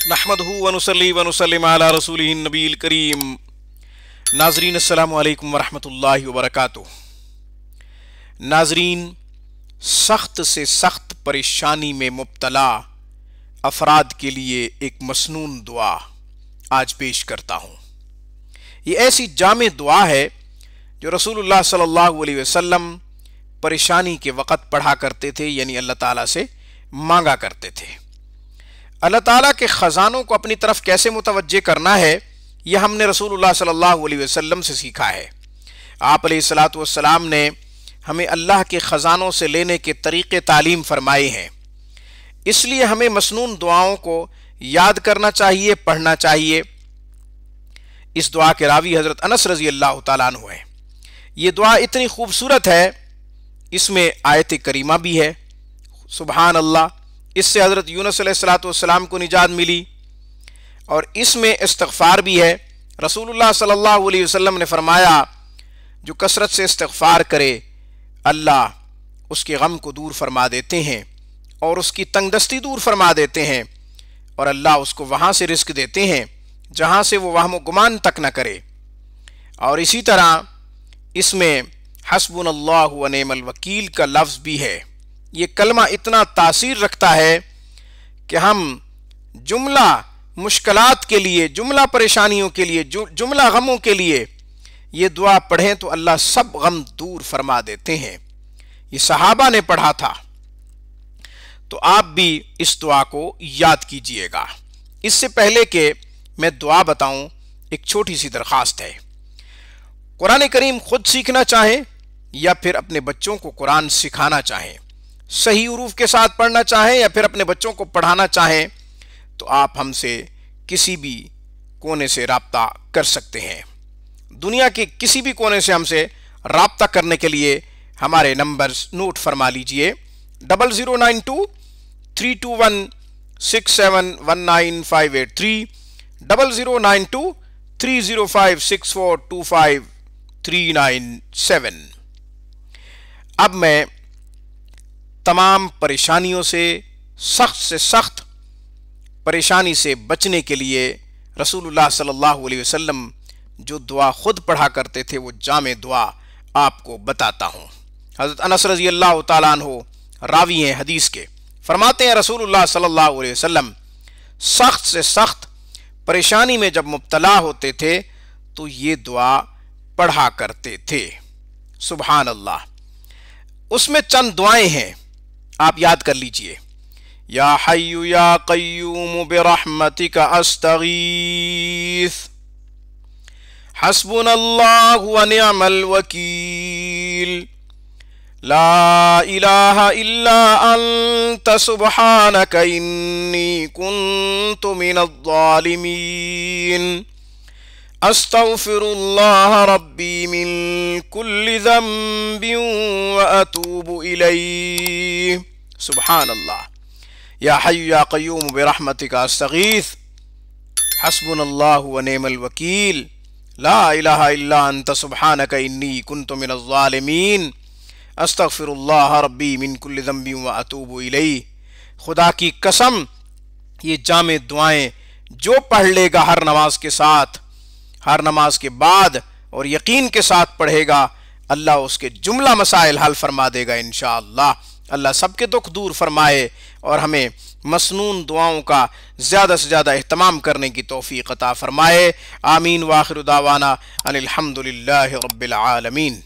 नहमदहु व नुसल्ली व नुसल्लिम अला रसूलिहिन नबील करीम। नाज़रीन अस्सलामु अलैकुम व रहमतुल्लाहि व बरकातुहू। नाज़रीन, सख्त से सख्त परेशानी में मुब्तला अफराद के लिए एक मसनून दुआ आज पेश करता हूँ। ये ऐसी जामे दुआ है जो रसूलुल्लाह सल्लल्लाहु अलैहि वसल्लम परेशानी के वक़्त पढ़ा करते थे, यानी अल्लाह ताला से मांगा करते थे। अल्लाह ताला के ख़ज़ानों को अपनी तरफ कैसे मुतवज्जे करना है, यह हमने रसूलुल्लाह सल्लल्लाहु अलैहि वसल्लम से सीखा है। आप अलैहिस्सलातु वस्सलाम ने हमें अल्लाह के ख़ज़ानों से लेने के तरीक़े तालीम फरमाए हैं। इसलिए हमें मसनून दुआओं को याद करना चाहिए, पढ़ना चाहिए। इस दुआ के रावी हज़रत अनस रज़ी अल्लाह ताला अन्हु हैं। ये दुआ इतनी खूबसूरत है, इसमें आयत करीमा भी है, सुबहान अल्लाह। इससे हज़रत यूनुस अलैहिस्सलातु वस्सलाम को निजात मिली, और इसमें इस्तिग़फ़ार भी है। रसूलुल्लाह सल्लल्लाहु अलैहि वसल्लम ने फरमाया, जो कसरत से इस्तिग़फ़ार करे अल्लाह उसके गम को दूर फरमा देते हैं और उसकी तंगदस्ती दूर फरमा देते हैं, और अल्लाह उसको वहाँ से रिज़्क़ देते हैं जहाँ से वो वहम गुमान तक न करे। और इसी तरह इसमें हस्बुनल्लाहु व निअमल वकील का लफ्ज़ भी है। ये कलमा इतना तासीर रखता है कि हम जुमला मुश्किलात के लिए, जुमला परेशानियों के लिए, जुमला गमों के लिए ये दुआ पढ़ें तो अल्लाह सब गम दूर फरमा देते हैं। ये सहाबा ने पढ़ा था, तो आप भी इस दुआ को याद कीजिएगा। इससे पहले कि मैं दुआ बताऊं, एक छोटी सी दरख्वास्त है। कुरान करीम खुद सीखना चाहें या फिर अपने बच्चों को कुरान सिखाना चाहें, सही उरूफ के साथ पढ़ना चाहें या फिर अपने बच्चों को पढ़ाना चाहें, तो आप हमसे किसी भी कोने से राब्ता कर सकते हैं। दुनिया के किसी भी कोने से हमसे राब्ता करने के लिए हमारे नंबर्स नोट फरमा लीजिए। 0092 321 6719583, 0092 305 6425 397। अब मैं तमाम परेशानियों से सख्त परेशानी से बचने के लिए रसूलुल्लाह सल्लल्लाहु अलैहि वसल्लम जो दुआ खुद पढ़ा करते थे, वो जामे दुआ आपको बताता हूँ। हज़रत अनस रज़ी अल्लाह ताला अन्हु रावी हैं हदीस के, फरमाते हैं रसूलुल्लाह सल्लल्लाहु अलैहि वसल्लम सख्त से सख्त परेशानी में जब मुब्तला होते थे तो ये दुआ पढ़ा करते थे। सुबहान अल्लाह। उसमें चंद दुआएं हैं, आप याद कर लीजिए। या हय्यु या क़य्यूम बिरहमतिका अस्तगीस, हस्बुनल्लाहु व निअमल वकील, ला इलाहा इल्ला अंत सुब्हानका इन्नी कुन्तु मिनज़्ज़ालिमीन, अस्तग़फिरुल्लाह रब्बी मिन कुल्लि ज़ंबिन व अतूबु इलैहि। सुब्हान अल्लाह। या हय्यु या क़य्यूम बिरहमतिका अस्तगीस, हस्बुनल्लाहु व निअमल वकील, ला इलाहा इल्ला अंत सुब्हानका इन्नी कुन्तु मिनज़्ज़ालिमीन, अस्तग़फिरुल्लाह रब्बी मिन कुल्लि ज़ंबिन व अतूबु इलैहि। खुदा की कसम, ये जामे दुआएं जो पढ़ लेगा हर नमाज के साथ, हर नमाज के बाद और यकीन के साथ पढ़ेगा, अल्लाह उसके जुमला मसाइल हल फरमा देगा इंशाअल्लाह। अल्लाह सबके दुख दूर फरमाए और हमें मसनून दुआओं का ज़्यादा से ज़्यादा एहतमाम करने की तौफीक अता फरमाए। आमीन। व आखिरु दावाना अनिल हम्दुलिल्लाहि रब्बिल आलमीन।